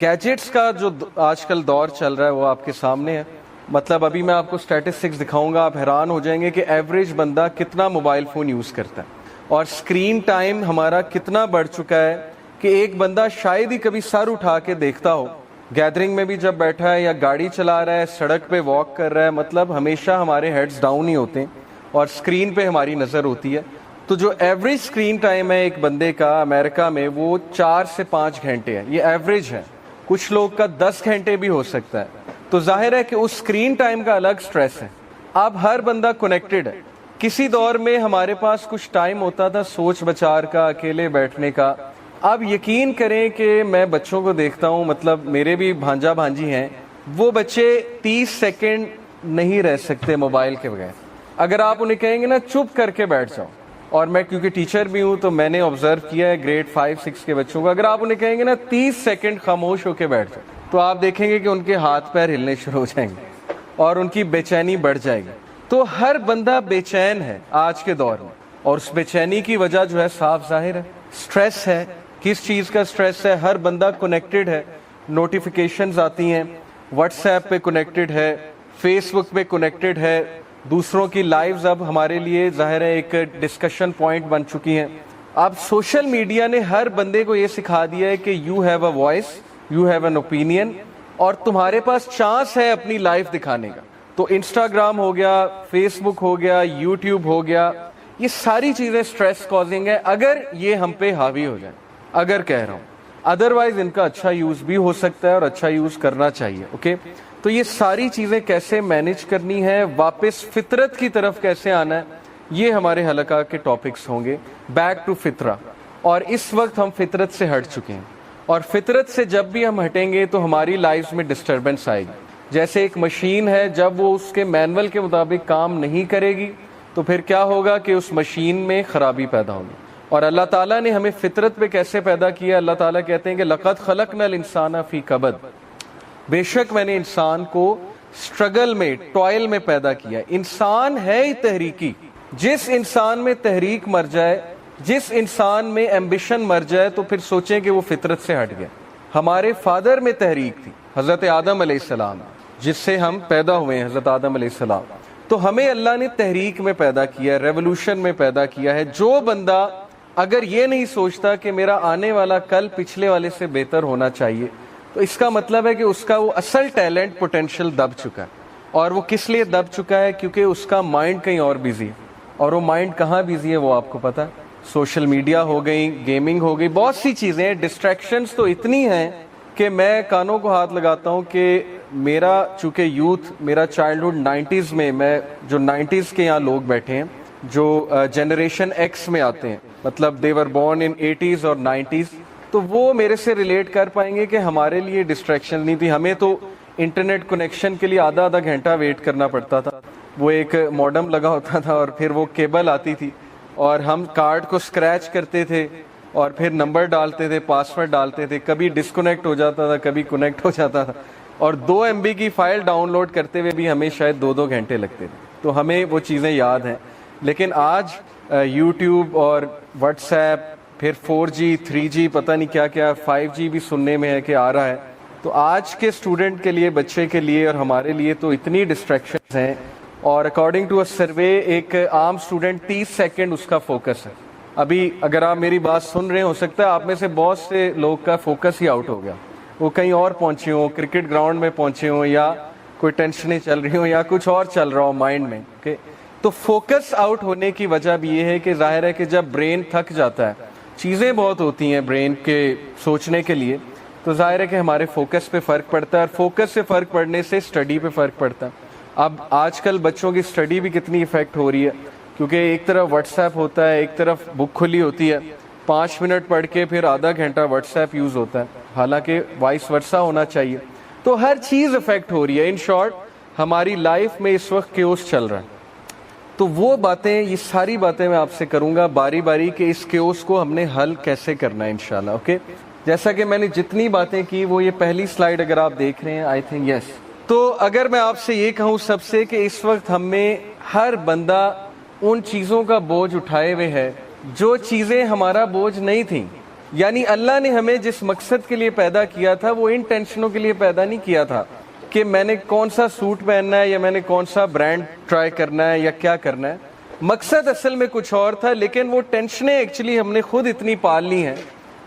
Gadgets کا جو آج کل دور چل رہا ہے وہ آپ کے سامنے ہے. مطلب ابھی میں آپ کو اسٹیٹسٹکس دکھاؤں گا, آپ حیران ہو جائیں گے کہ ایوریج بندہ کتنا موبائل فون یوز کرتا ہے, اور اسکرین ٹائم ہمارا کتنا بڑھ چکا ہے کہ ایک بندہ شاید ہی کبھی سر اٹھا کے دیکھتا ہو. گیدرنگ میں بھی جب بیٹھا ہے یا گاڑی چلا رہا ہے, سڑک پہ واک کر رہا ہے, مطلب ہمیشہ ہمارے ہیڈز ڈاؤن ہی ہوتے ہیں اور اسکرین پہ ہماری نظر ہوتی ہے. تو جو ایوریج اسکرین ٹائم ہے ایک بندے کا امریکہ میں وہ 4 سے 5 گھنٹے ہے, یہ ایوریج ہے. کچھ لوگ کا 10 گھنٹے بھی ہو سکتا ہے. تو ظاہر ہے کہ اس اسکرین ٹائم کا الگ سٹریس ہے. اب ہر بندہ کنیکٹڈ ہے. کسی دور میں ہمارے پاس کچھ ٹائم ہوتا تھا سوچ بچار کا, اکیلے بیٹھنے کا. اب یقین کریں کہ میں بچوں کو دیکھتا ہوں, مطلب میرے بھی بھانجا بھانجی ہیں, وہ بچے 30 سیکنڈ نہیں رہ سکتے موبائل کے بغیر. اگر آپ انہیں کہیں گے نا چپ کر کے بیٹھ جاؤ, اور میں کیونکہ ٹیچر بھی ہوں تو میں نے آبزرو کیا ہے گریڈ 5-6 کے بچوں کو, اگر آپ انہیں کہیں گے نا 30 سیکنڈ خاموش ہو کے بیٹھ جاؤ, تو آپ دیکھیں گے کہ ان کے ہاتھ پیر ہلنے شروع ہو جائیں گے اور ان کی بے چینی بڑھ جائے گی. تو ہر بندہ بے چین ہے آج کے دور میں, اور اس بے چینی کی وجہ جو ہے صاف ظاہر ہے, سٹریس ہے. کس چیز کا سٹریس ہے؟ ہر بندہ کنیکٹڈ ہے, نوٹیفیکیشنز آتی ہیں, واٹس ایپ پہ کنیکٹڈ ہے, فیس بک پہ کنیکٹڈ ہے, دوسروں کی لائیوز اب ہمارے لیے ظاہر ہے ایک ڈسکشن پوائنٹ بن چکی ہیں. اب سوشل میڈیا نے ہر بندے کو یہ سکھا دیا ہے کہ you have a voice, you have an opinion, اور تمہارے پاس چانس ہے اپنی لائف دکھانے کا. تو انسٹاگرام ہو گیا, فیس بک ہو گیا, یوٹیوب ہو گیا, یہ ساری چیزیں سٹریس کازنگ ہے اگر یہ ہم پہ حاوی ہو جائیں. اگر کہہ رہا ہوں, ادروائز ان کا اچھا یوز بھی ہو سکتا ہے اور اچھا یوز کرنا چاہیے. اوکے, تو یہ ساری چیزیں کیسے مینج کرنی ہے, واپس فطرت کی طرف کیسے آنا ہے, یہ ہمارے حلقہ کے ٹاپکس ہوں گے. بیک ٹو فطرہ. اور اس وقت ہم فطرت سے ہٹ چکے ہیں, اور فطرت سے جب بھی ہم ہٹیں گے تو ہماری لائف میں ڈسٹربنس آئے گی. جیسے ایک مشین ہے, جب وہ اس کے مینول کے مطابق کام نہیں کرے گی تو پھر کیا ہوگا کہ اس مشین میں خرابی پیدا ہوگی. اور اللہ تعالیٰ نے ہمیں فطرت پہ کیسے پیدا کیا؟ اللہ تعالیٰ کہتے ہیں کہ لَقَدْ خَلَقْنَا الْإِنسَانَ فِي كَبَدٍ, بے شک میں نے انسان کو سٹرگل میں, ٹوائل میں پیدا کیا. انسان ہے ہی تحریکی. جس انسان میں تحریک مر جائے, جس انسان میں ایمبیشن مر جائے, تو پھر سوچیں کہ وہ فطرت سے ہٹ گیا. ہمارے فادر میں تحریک تھی, حضرت آدم علیہ السلام, جس سے ہم پیدا ہوئے ہیں, حضرت آدم علیہ السلام. تو ہمیں اللہ نے تحریک میں پیدا کیا, ریولوشن میں پیدا کیا ہے. جو بندہ اگر یہ نہیں سوچتا کہ میرا آنے والا کل پچھلے والے سے بہتر ہونا چاہیے, تو اس کا مطلب ہے کہ اس کا وہ اصل ٹیلنٹ پوٹینشیل دب چکا ہے. اور وہ کس لیے دب چکا ہے؟ کیونکہ اس کا مائنڈ کہیں اور بیزی ہے. اور وہ مائنڈ کہاں بیزی ہے وہ آپ کو پتا ہے. سوشل میڈیا ہو گئی, گیمنگ ہو گئی, بہت سی چیزیں, ڈسٹریکشنز تو اتنی ہیں کہ میں کانوں کو ہاتھ لگاتا ہوں کہ میرا چونکہ یوتھ, میرا چائلڈہڈ 90s میں, میں جو 90s کے یہاں لوگ بیٹھے ہیں جو جنریشن ایکس میں آتے ہیں, مطلب دے ور بورن ان 80s اور 90s, تو وہ میرے سے ریلیٹ کر پائیں گے کہ ہمارے لیے ڈسٹریکشن نہیں تھی. ہمیں تو انٹرنیٹ کنیکشن کے لیے آدھا گھنٹہ ویٹ کرنا پڑتا تھا. وہ ایک ماڈم لگا ہوتا تھا اور پھر وہ کیبل آتی تھی, اور ہم کارڈ کو اسکریچ کرتے تھے اور پھر نمبر ڈالتے تھے, پاسورڈ ڈالتے تھے, کبھی ڈسکنیکٹ ہو جاتا تھا, کبھی کنیکٹ ہو جاتا تھا, اور 2 MB کی فائل ڈاؤن لوڈ کرتے ہوئے بھی ہمیں شاید 2 گھنٹے لگتے تھے. تو ہمیں وہ چیزیں یاد ہیں. لیکن آج یوٹیوب اور واٹس ایپ, پھر 4G 3G پتہ نہیں کیا کیا, 5G بھی سننے میں ہے کہ آ رہا ہے. تو آج کے اسٹوڈنٹ کے لیے, بچے کے لیے اور ہمارے لیے تو اتنی ڈسٹریکشنز ہیں. اور اکارڈنگ ٹو اے سروے ایک عام اسٹوڈنٹ 30 سیکنڈ اس کا فوکس ہے. ابھی اگر آپ میری بات سن رہے, ہو سکتا ہے آپ میں سے بہت سے لوگ کا فوکس ہی آؤٹ ہو گیا, وہ کہیں اور پہنچے ہوں, کرکٹ گراؤنڈ میں پہنچے ہوں, یا کوئی ٹینشنیں چل رہی ہوں, یا کچھ اور چل رہا ہو مائنڈ میں. تو فوکس آؤٹ ہونے کی وجہ بھی یہ ہے کہ ظاہر ہے کہ جب برین تھک جاتا ہے, چیزیں بہت ہوتی ہیں برین کے سوچنے کے لیے, تو ظاہر ہے کہ ہمارے فوکس پہ فرق پڑتا ہے, اور فوکس سے فرق پڑنے سے اسٹڈی پہ فرق پڑتا ہے. اب آج کل بچوں کی اسٹڈی بھی کتنی افیکٹ ہو رہی ہے, کیونکہ ایک طرف واٹس ایپ ہوتا ہے, ایک طرف بک کھلی ہوتی ہے, 5 منٹ پڑھ کے پھر آدھا گھنٹہ واٹس ایپ یوز ہوتا ہے, حالانکہ وائس ورسا ہونا چاہیے. تو ہر چیز افیکٹ ہو رہی ہے. ان شارٹ ہماری لائف میں اس وقت کیوس چل رہا ہے. تو وہ باتیں, یہ ساری باتیں میں آپ سے کروں گا باری باری کہ اس کیوس کو ہم نے حل کیسے کرنا ہے انشاءاللہ. اوکے, جیسا کہ میں نے جتنی باتیں کی, وہ یہ پہلی سلائیڈ اگر آپ دیکھ رہے ہیں, آئی تھنک یس. تو اگر میں آپ سے یہ کہوں سب سے کہ اس وقت ہم میں ہر بندہ ان چیزوں کا بوجھ اٹھائے ہوئے ہے جو چیزیں ہمارا بوجھ نہیں تھیں. یعنی اللہ نے ہمیں جس مقصد کے لیے پیدا کیا تھا وہ ان ٹینشنوں کے لیے پیدا نہیں کیا تھا کہ میں نے کون سا سوٹ پہننا ہے یا میں نے کون سا برانڈ ٹرائی کرنا ہے یا کیا کرنا ہے. مقصد اصل میں کچھ اور تھا, لیکن وہ ٹینشنیں ایکچولی ہم نے خود اتنی پال لی ہیں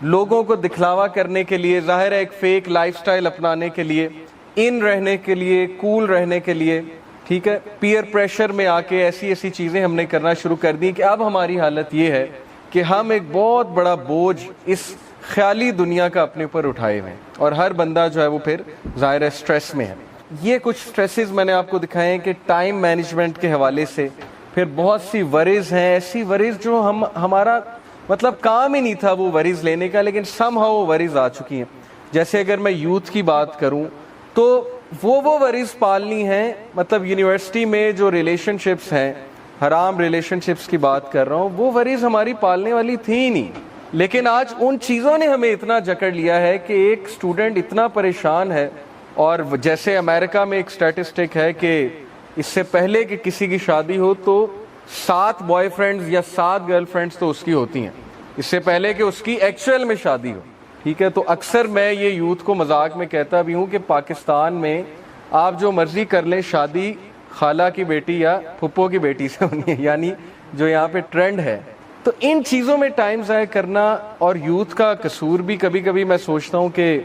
لوگوں کو دکھلاوا کرنے کے لیے, ظاہر ہے ایک فیک لائف سٹائل اپنانے کے لیے, ان رہنے کے لیے, کول رہنے کے لیے, ٹھیک ہے, پیئر پریشر میں آ کے ایسی ایسی چیزیں ہم نے کرنا شروع کر دی کہ اب ہماری حالت یہ ہے کہ ہم ایک بہت بڑا بوجھ اس خیالی دنیا کا اپنے اوپر اٹھائے ہوئے ہیں, اور ہر بندہ جو ہے وہ پھر ظاہر ہے سٹریس میں ہے. یہ کچھ سٹریسز میں نے آپ کو دکھائے ہیں کہ ٹائم مینجمنٹ کے حوالے سے, پھر بہت سی وریز ہیں, ایسی وریز جو ہمارا مطلب کام ہی نہیں تھا وہ وریز لینے کا, لیکن سم ہاؤ وہ وریز آ چکی ہیں. جیسے اگر میں یوتھ کی بات کروں تو وہ وریز پالنی ہیں, مطلب یونیورسٹی میں جو ریلیشن شپس ہیں, حرام ریلیشن شپس کی بات کر رہا ہوں, وہ وریز ہماری پالنے والی تھی ہی نہیں, لیکن آج ان چیزوں نے ہمیں اتنا جکڑ لیا ہے کہ ایک اسٹوڈنٹ اتنا پریشان ہے. اور جیسے امریکہ میں ایک اسٹیٹسٹک ہے کہ اس سے پہلے کہ کسی کی شادی ہو تو 7 بوائے فرینڈز یا 7 گرل فرینڈز تو اس کی ہوتی ہیں, اس سے پہلے کہ اس کی ایکچوئل میں شادی ہو. ٹھیک ہے, تو اکثر میں یہ یوتھ کو مذاق میں کہتا بھی ہوں کہ پاکستان میں آپ جو مرضی کر لیں شادی خالہ کی بیٹی یا پھپھو کی بیٹی سے ہونی ہے, یعنی جو یہاں پہ ٹرینڈ ہے. تو ان چیزوں میں ٹائم ضائع کرنا اور یوتھ کا قصور بھی کبھی کبھی میں سوچتا ہوں کہ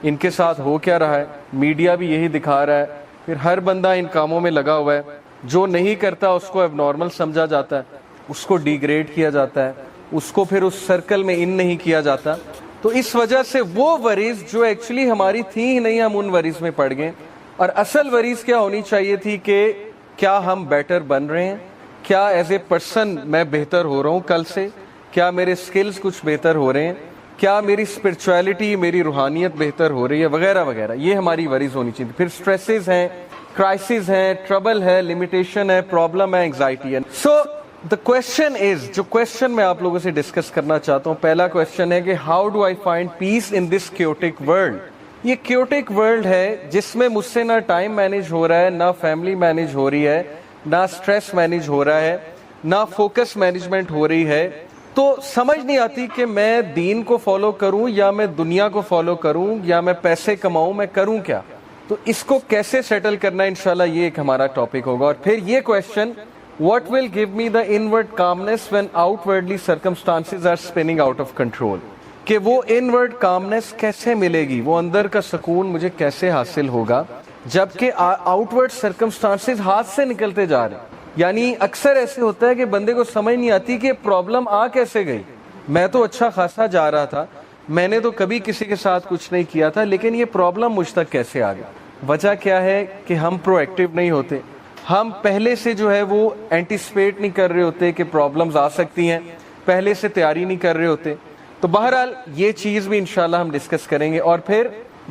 ان کے ساتھ ہو کیا رہا ہے. میڈیا بھی یہی دکھا رہا ہے, پھر ہر بندہ ان کاموں میں لگا ہوا ہے, جو نہیں کرتا اس کو اب نارمل سمجھا جاتا ہے, اس کو ڈیگریڈ کیا جاتا ہے, اس کو پھر اس سرکل میں ان نہیں کیا جاتا. تو اس وجہ سے وہ وریز جو ایکچولی ہماری تھی ہی نہیں, ہم ان وریز میں پڑ گئے. اور اصل وریز کیا ہونی چاہیے تھی کہ کیا ہم بیٹر بن رہے ہیں, کیا ایز اے پرسن میں بہتر ہو رہا ہوں کل سے, کیا میرے سکلز کچھ بہتر ہو رہے ہیں, کیا میری اسپرچویلٹی, میری روحانیت بہتر ہو رہی ہے, وغیرہ وغیرہ. یہ ہماری وریز ہونی چاہیے. پھر سٹریسز ہیں, کرائسس ہے, ٹربل ہے, لمیٹیشن ہے, پرابلم ہے, انگزائٹی ہے. سو the question is, جو کوشچن میں آپ لوگوں سے ڈسکس کرنا چاہتا ہوں, پہلا کوشچن ہے کہ how do I find peace in this chaotic world. یہ کیوٹک ورلڈ ہے جس میں مجھ سے نہ ٹائم مینیج ہو رہا ہے, نہ فیملی مینیج ہو رہی ہے, نہ اسٹریس مینیج ہو رہا ہے, نہ فوکس مینجمنٹ ہو رہی ہے. تو سمجھ نہیں آتی کہ میں دین کو فالو کروں یا میں دنیا کو فالو کروں یا میں پیسے کماؤں, میں کروں کیا. تو اس کو کیسے سیٹل کرنا ہے انشاءاللہ یہ ایک ہمارا ٹاپک ہوگا. اور پھر یہ question, what will give me the inward calmness when outwardly circumstances are spinning out of control, کہ وہ inward calmness کیسے ملے گی, وہ اندر کا سکون مجھے کیسے حاصل ہوگا جبکہ outward circumstances ہاتھ سے نکلتے جا رہے ہیں. یعنی اکثر ایسے ہوتا ہے کہ بندے کو سمجھ نہیں آتی کہ پرابلم آ کیسے گئی. میں تو اچھا خاصا جا رہا تھا, میں نے تو کبھی کسی کے ساتھ کچھ نہیں کیا تھا, لیکن یہ پرابلم مجھ تک کیسے آ گیا. وجہ کیا ہے کہ ہم پرو ایکٹیو نہیں ہوتے, ہم پہلے سے جو ہے وہ اینٹیسپیٹ نہیں کر رہے ہوتے کہ پرابلمز آ سکتی ہیں, پہلے سے تیاری نہیں کر رہے ہوتے. تو بہرحال یہ چیز بھی انشاءاللہ ہم ڈسکس کریں گے. اور پھر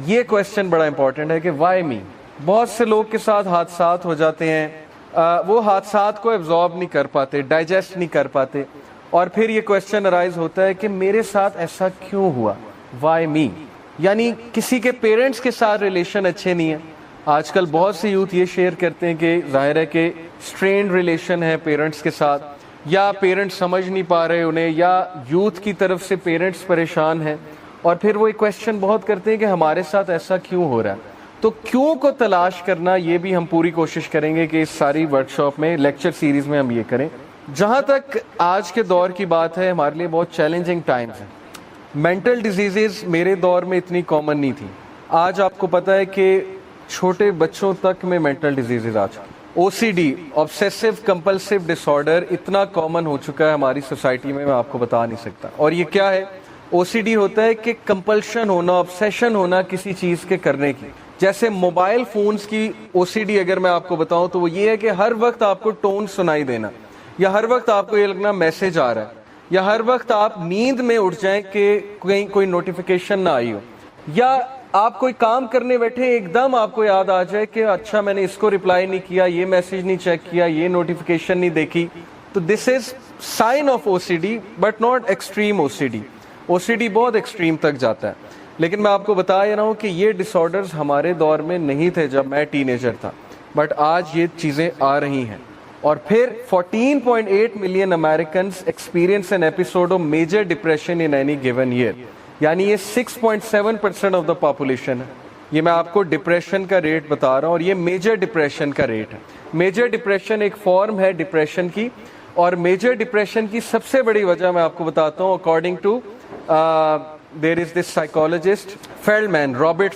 یہ کویسچن بڑا امپورٹنٹ ہے کہ وائی می. بہت سے لوگ کے ساتھ حادثات ہو جاتے ہیں, وہ حادثات کو ایبزارب نہیں کر پاتے, ڈائجسٹ نہیں کر پاتے, اور پھر یہ کویسچن ارائز ہوتا ہے کہ میرے ساتھ ایسا کیوں ہوا, وائی می. یعنی کسی کے پیرنٹس کے ساتھ ریلیشن اچھے نہیں ہیں. آج کل بہت سے یوتھ یہ شیئر کرتے ہیں کہ ظاہر ہے کہ اسٹرینڈ ریلیشن ہے پیرنٹس کے ساتھ, یا پیرنٹس سمجھ نہیں پا رہے انہیں, یا یوتھ کی طرف سے پیرنٹس پریشان ہیں, اور پھر وہ ایک کویسچن بہت کرتے ہیں کہ ہمارے ساتھ ایسا کیوں ہو رہا ہے. تو کیوں کو تلاش کرنا, یہ بھی ہم پوری کوشش کریں گے کہ اس ساری ورکشاپ میں, لیکچر سیریز میں ہم یہ کریں. جہاں تک آج کے دور کی بات ہے, ہمارے لیے بہت چیلنجنگ ٹائمز ہیں. مینٹل ڈیزیزز میرے دور میں اتنی کامن نہیں تھی. آج آپ کو پتہ ہے کہ چھوٹے بچوں تک میں مینٹل ڈیزیزز آ چکی. او سی ڈی, آبسیسو کمپلسو ڈس آرڈر, اتنا کامن ہو چکا ہے ہماری سوسائٹی میں آپ کو بتا نہیں سکتا. اور یہ کیا ہے, او سی ڈی ہوتا ہے کہ کمپلشن ہونا, آبسیشن ہونا کسی چیز کے کرنے کی. جیسے موبائل فونز کی او سی ڈی اگر میں آپ کو بتاؤں تو وہ یہ ہے کہ ہر وقت آپ کو ٹون سنائی دینا, یا ہر وقت آپ کو یہ لگنا میسج آ رہا ہے, یا ہر وقت آپ نیند میں اٹھ جائیں کہ کہیں کوئی نوٹیفیکیشن نہ آئی ہو, یا آپ کوئی کام کرنے بیٹھے ایک دم آپ کو یاد آ جائے کہ اچھا میں نے اس کو رپلائی نہیں کیا, یہ میسج نہیں چیک کیا, یہ نوٹیفیکیشن نہیں دیکھی. تو this is sign of O C D, but not extreme O C D. O C D بہت ایکسٹریم تک جاتا ہے, لیکن میں آپ کو بتا رہا ہوں کہ یہ ڈس آرڈرز ہمارے دور میں نہیں تھے جب میں ٹین ایجر تھا, بٹ آج یہ چیزیں آ رہی ہیں. اور پھر 14.8 million Americans experience an episode of major depression in any given year. یعنی یہ 6.7% آف دا پاپولیشن ہے. یہ میں آپ کو ڈپریشن کا ریٹ بتا رہا ہوں اور یہ میجر ڈپریشن کا ریٹ ہے. میجر ڈپریشن ایک فارم ہے ڈپریشن کی, اور میجر ڈپریشن کی سب سے بڑی وجہ میں آپ کو بتاتا ہوں. According to there is this psychologist Feldman, Robert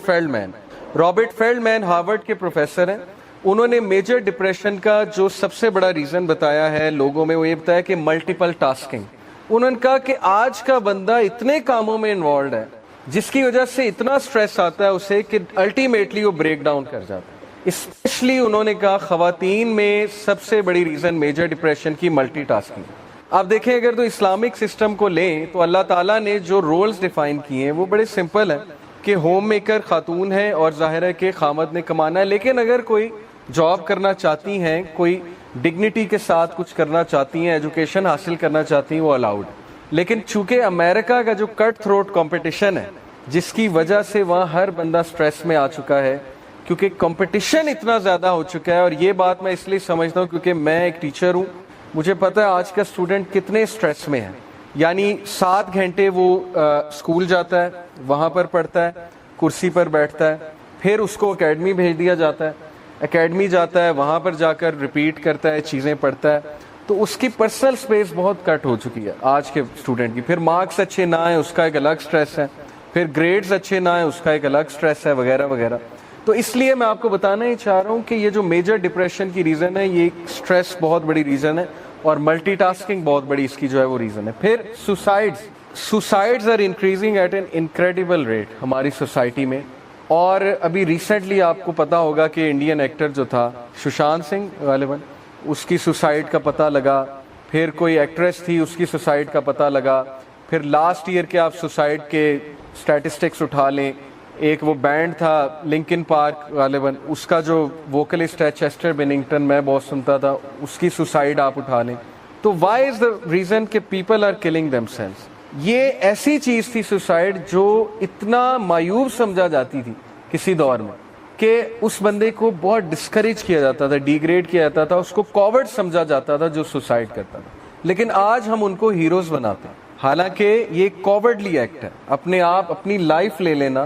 Feldman Harvard کے پروفیسر ہیں. انہوں نے میجر ڈپریشن کا جو سب سے بڑا ریزن بتایا ہے لوگوں میں, وہ یہ بتایا کہ ملٹیپل ٹاسکنگ. انہوں نے کہا کہ آج کا بندہ اتنے کاموں میں انوالوڈ ہے جس کی وجہ سے اتنا سٹریس آتا ہے اسے کہ الٹیمیٹلی وہ بریک ڈاؤن کر جاتا ہے. اسپیشلی انہوں نے کہا خواتین میں سب سے بڑی ریزن میجر ڈپریشن کی ملٹی ٹاسکنگ. آپ دیکھیں اگر تو اسلامک سسٹم کو لیں تو اللہ تعالیٰ نے جو رولز ڈیفائن کیے ہیں وہ بڑے سمپل ہیں کہ ہوم میکر خاتون ہے اور ظاہر ہے کہ خامد نے کمانا ہے, لیکن اگر کوئی جاب کرنا چاہتی ہیں, کوئی ڈگنیٹی کے ساتھ کچھ کرنا چاہتی ہیں, ایجوکیشن حاصل کرنا چاہتی ہیں, وہ الاؤڈ. لیکن چونکہ امریکہ کا جو کٹ تھروٹ کمپٹیشن ہے جس کی وجہ سے وہاں ہر بندہ سٹریس میں آ چکا ہے, کیونکہ کمپٹیشن اتنا زیادہ ہو چکا ہے. اور یہ بات میں اس لیے سمجھتا ہوں کیونکہ میں ایک ٹیچر ہوں, مجھے پتہ ہے آج کا اسٹوڈنٹ کتنے سٹریس میں ہے. یعنی 7 گھنٹے وہ اسکول جاتا ہے, وہاں پر پڑھتا ہے, کرسی پر بیٹھتا ہے, پھر اس کو اکیڈمی بھیج دیا جاتا ہے, اکیڈمی جاتا ہے, وہاں پر جا کر ریپیٹ کرتا ہے, چیزیں پڑھتا ہے. تو اس کی پرسنل سپیس بہت کٹ ہو چکی ہے آج کے اسٹوڈنٹ کی. پھر مارکس اچھے نہ آئیں اس کا ایک الگ سٹریس ہے, پھر گریڈز اچھے نہ آئیں اس کا ایک الگ سٹریس ہے, وغیرہ وغیرہ. تو اس لیے میں آپ کو بتانا ہی چاہ رہا ہوں کہ یہ جو میجر ڈپریشن کی ریزن ہے, یہ سٹریس بہت بڑی ریزن ہے, اور ملٹی ٹاسکنگ بہت بڑی اس کی جو ہے وہ ریزن ہے. پھر suicides are increasing at an incredible rate ہماری سوسائٹی میں. اور ابھی ریسنٹلی آپ کو پتا ہوگا کہ انڈین ایکٹر جو تھا ششانت سنگھ غالباً, اس کی سوسائڈ کا پتہ لگا. پھر کوئی ایکٹریس تھی اس کی سوسائڈ کا پتہ لگا. پھر لاسٹ ایئر کے آپ سوسائڈ کے سٹیٹسٹکس اٹھا لیں, ایک وہ بینڈ تھا لنکن پارک غالباً, اس کا جو ووکلسٹ ہے چیسٹر بیننگٹن, میں بہت سنتا تھا, اس کی سوسائڈ آپ اٹھا لیں. تو why is the reason that people are killing themselves. یہ ایسی چیز تھی سوسائڈ جو اتنا مایوب سمجھا جاتی تھی کسی دور میں کہ اس بندے کو بہت ڈسکریج کیا جاتا تھا, ڈیگریڈ کیا جاتا تھا, اس کو کوورڈ سمجھا جاتا تھا جو سوسائڈ کرتا تھا. لیکن آج ہم ان کو ہیروز بناتے ہیں, حالانکہ یہ کوورڈلی ایکٹ ہے. اپنے آپ اپنی لائف لے لینا,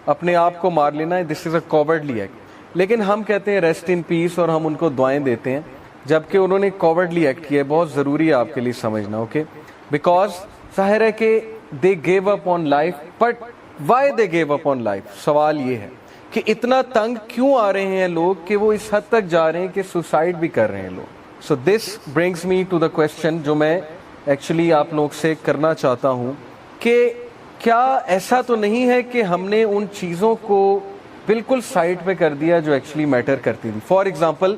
اپنے آپ کو مار لینا, دس از اے کوورڈلی ایکٹ. لیکن ہم کہتے ہیں ریسٹ ان پیس اور ہم ان کو دعائیں دیتے ہیں, جبکہ انہوں نے کوورڈلی ایکٹ کیا ہے. بہت ضروری ہے آپ کے لیے سمجھنا, اوکے, بیکاز ظاہر ہے کہ they gave up on life. But why they gave up on life? سوال یہ ہے کہ اتنا تنگ کیوں آ رہے ہیں لوگ کہ وہ اس حد تک جا رہے ہیں کہ سوسائڈ بھی کر رہے ہیں لوگ. So this brings me to the question جو میں ایکچولی آپ لوگ سے کرنا چاہتا ہوں کہ کیا ایسا تو نہیں ہے کہ ہم نے ان چیزوں کو بالکل سائڈ پہ کر دیا جو ایکچولی میٹر کرتی تھی. فار ایگزامپل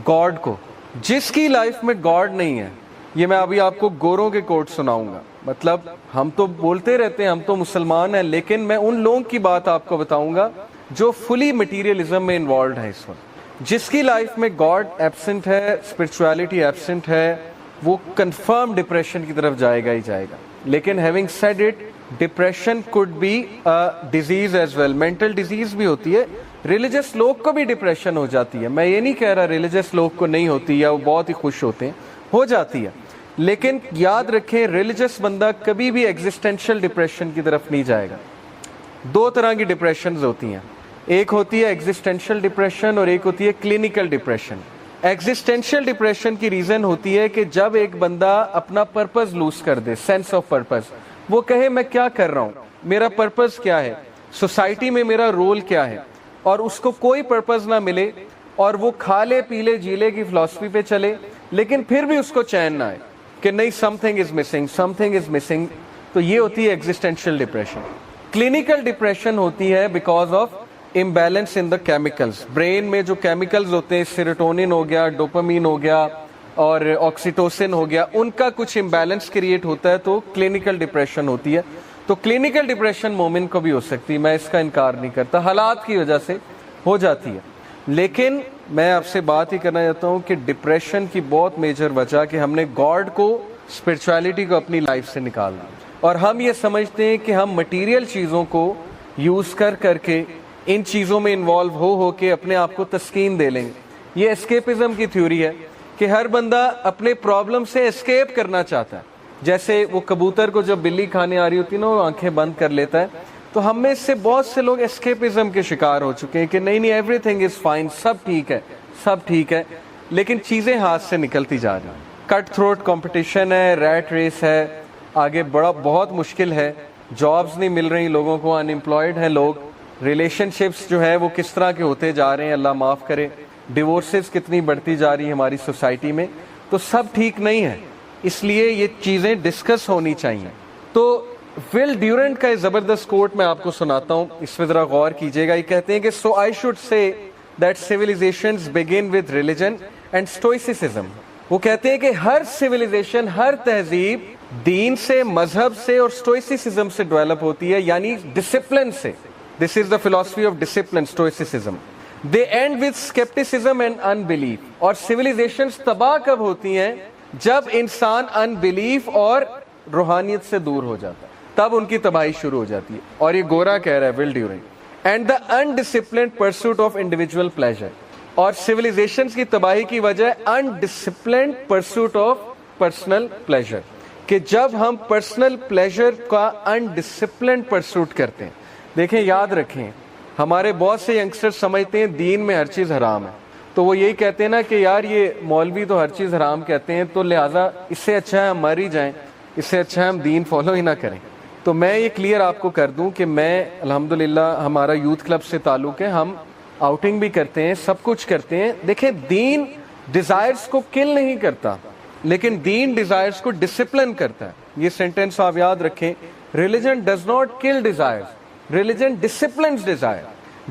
گاڈ کو, جس کی لائف میں گاڈ نہیں ہے, یہ میں ابھی آپ کو گوروں کے کوٹ سناؤں گا. مطلب ہم تو بولتے رہتے ہیں ہم تو مسلمان ہیں, لیکن میں ان لوگوں کی بات آپ کو بتاؤں گا جو فلی مٹیریلزم میں انوالوڈ ہے اس وقت. جس کی لائف میں گاڈ ایبسنٹ ہے, اسپرچویلٹی ایبسنٹ ہے, وہ کنفرم ڈپریشن کی طرف جائے گا ہی جائے گا. لیکن having said it, depression could be disease as well, mental disease بھی ہوتی ہے. ریلیجس لوگ کو بھی ڈپریشن ہو جاتی ہے, میں یہ نہیں کہہ رہا ریلیجس لوگ کو نہیں ہوتی یا وہ بہت ہی خوش ہوتے ہیں, ہو جاتی ہے. لیکن یاد رکھیں ریلیجس بندہ کبھی بھی ایگزسٹینشل ڈپریشن کی طرف نہیں جائے گا. 2 طرح کی ڈپریشنز ہوتی ہیں, ایک ہوتی ہے ایگزسٹینشل ڈپریشن اور ایک ہوتی ہے کلینکل ڈپریشن. ایگزسٹینشل ڈپریشن کی ریزن ہوتی ہے کہ جب ایک بندہ اپنا پرپز لوز کر دے, سینس آف پرپز, وہ کہے میں کیا کر رہا ہوں, میرا پرپز کیا ہے, سوسائٹی میں میرا رول کیا ہے, اور اس کو کوئی پرپز نہ ملے اور وہ کھا لے پی لے جی لے کی فلسفی پہ چلے, لیکن پھر بھی اس کو چین نہ آئے کہ نہیں some thing is missing, some thing is missing. تو یہ ہوتی ہے ایگزسٹینشل ڈپریشن. کلینکل ڈپریشن ہوتی ہے because of imbalance in the chemicals. Brain میں جو کیمیکلز ہوتے ہیں, سیروٹونن ہو گیا, ڈوپامین ہو گیا اور آکسیٹوسن ہو گیا, ان کا کچھ امبیلنس کریٹ ہوتا ہے تو کلینکل ڈپریشن ہوتی ہے. تو کلینکل ڈپریشن مومن کو بھی ہو سکتی ہے, میں اس کا انکار نہیں کرتا, حالات کی وجہ سے ہو جاتی ہے. لیکن میں آپ سے بات ہی کرنا چاہتا ہوں کہ ڈپریشن کی بہت میجر وجہ کہ ہم نے گاڈ کو, اسپرچویلٹی کو اپنی لائف سے نکال دیا, اور ہم یہ سمجھتے ہیں کہ ہم مٹیریل چیزوں کو یوز کر کے ان چیزوں میں انوالو ہو کے اپنے آپ کو تسکین دے لیں گے. یہ اسکیپزم کی تھیوری ہے کہ ہر بندہ اپنے پرابلم سے اسکیپ کرنا چاہتا ہے, جیسے وہ کبوتر کو جب بلی کھانے آ رہی ہوتی ہے نا وہ آنکھیں بند کر لیتا ہے. تو ہم میں سے بہت سے لوگ اسکیپزم کے شکار ہو چکے ہیں کہ نہیں ایوری تھنگ از فائن, سب ٹھیک ہے, سب ٹھیک ہے, لیکن چیزیں ہاتھ سے نکلتی جا رہی ہیں. کٹ تھروٹ کمپٹیشن ہے, ریٹ ریس ہے, آگے بہت مشکل ہے, جابز نہیں مل رہی لوگوں کو, ان امپلائڈ ہیں لوگ, ریلیشن شپس جو ہے وہ کس طرح کے ہوتے جا رہے ہیں اللہ معاف کرے, ڈیورسز کتنی بڑھتی جا رہی ہیں ہماری سوسائٹی میں. تو سب ٹھیک نہیں ہے, اس لیے یہ چیزیں ڈسکس ہونی چاہیے. تو ول ڈیورنٹ کا زبردست کوٹ میں آپ کو سناتا ہوں, اس پہ ذرا غور کیجیے گا. یہ کہتے ہیں کہ so I should say that civilizations began with religion and stoicism. وہ کہتے ہیں کہ ہر سیویلائزیشن, ہر تہذیب دین سے, مذہب سے اور اسٹوئسزم سے ڈیولپ ہوتی ہے, یعنی ڈسپلن سے. This is the philosophy of discipline, stoicism. They end with skepticism and unbelief. اور سیویلائزیشنز تباہ کب ہوتی ہیں؟ جب انسان انبلیف اور روحانیت سے دور ہو جاتا ہے, تب ان کی تباہی شروع ہو جاتی ہے. اور یہ گورا کہہ رہا ہے, Will Durant. And the undisciplined pursuit of individual pleasure. اور سیویلائزیشنز کی تباہی کی وجہ undisciplined pursuit of personal pleasure, کہ جب ہم پرسنل پلیزر کا انڈسپلنڈ پرسوٹ کرتے ہیں. دیکھیں, یاد رکھیں, ہمارے بہت سے ینگسٹر سمجھتے ہیں دین میں ہر چیز حرام ہے, تو وہ یہی کہتے ہیں نا کہ یار یہ مولوی تو ہر چیز حرام کہتے ہیں, تو لہٰذا اس سے اچھا ہے ہم مر ہی جائیں, اس سے اچھا ہے ہم دین فالو ہی نہ کریں. تو میں یہ کلیئر آپ کو کر دوں کہ میں الحمدللہ ہمارا یوتھ کلب سے تعلق ہے, ہم آؤٹنگ بھی کرتے ہیں, سب کچھ کرتے ہیں. دیکھیں, دین ڈیزائرز کو کل نہیں کرتا, لیکن دین ڈیزائرز کو ڈسپلن کرتا ہے. یہ سینٹینس آپ یاد رکھیں, religion does not kill desires, religion disciplines desire.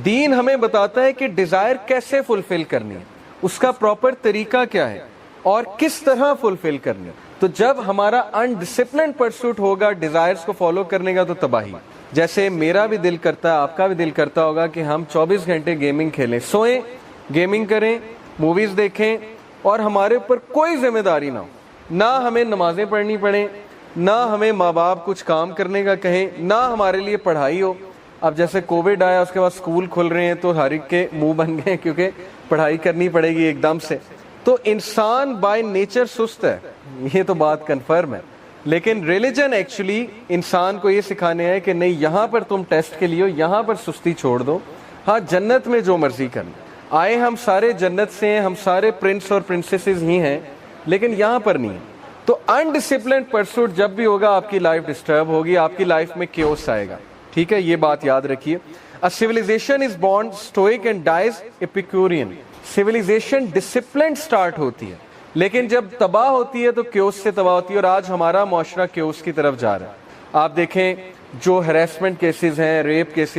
دین ہمیں بتاتا ہے کہ ڈیزائر کیسے فلفل کرنی ہے, اس کا پراپر طریقہ کیا ہے اور کس طرح فلفل کرنی ہے. تو جب ہمارا انڈسپلنڈ پرسوٹ ہوگا ڈیزائرز کو فالو کرنے کا تو تباہی. جیسے میرا بھی دل کرتا ہے, آپ کا بھی دل کرتا ہوگا کہ ہم 24 گھنٹے گیمنگ کھیلیں, سوئیں, گیمنگ کریں, موویز دیکھیں, اور ہمارے اوپر کوئی ذمہ داری نہ ہو, نہ ہمیں نمازیں پڑھنی پڑیں, نہ ہمیں ماں باپ کچھ کام کرنے کا کہیں, نہ ہمارے لیے پڑھائی ہو. اب جیسے کووڈ آیا, اس کے بعد اسکول کھل رہے ہیں تو ہر ایک کے منہ بن گئے کیونکہ پڑھائی کرنی پڑے گی ایک دم سے. تو انسان بائی نیچر سست ہے, یہ تو بات کنفرم ہے. لیکن ریلیجن ایکچولی انسان کو یہ سکھانے ہے کہ نہیں, یہاں پر تم ٹیسٹ کے لیے ہو, یہاں پر سستی چھوڑ دو. ہاں, جنت میں جو مرضی کرنا, آئے ہم سارے جنت سے ہیں, ہم سارے پرنس اور پرنسیسز ہی ہیں, لیکن یہاں پر نہیں. تو انڈسپلنڈ پرسوٹ جب بھی ہوگا آپ کی لائف ڈسٹرب ہوگی, آپ کی لائف میں کیوس آئے گا. ٹھیک ہے, یہ بات یاد رکھیے. A civilization is born stoic and dies Epicurean. Civilization disciplined start ہوتی ہے, لیکن جب تباہ ہوتی ہے تو کیوس سے تباہ ہوتی ہے, اور آج ہمارا معاشرہ کیوس کی طرف جا رہا ہے. آپ دیکھیں جو ہیراسمنٹ کیسز ہیں, ریپ کیسز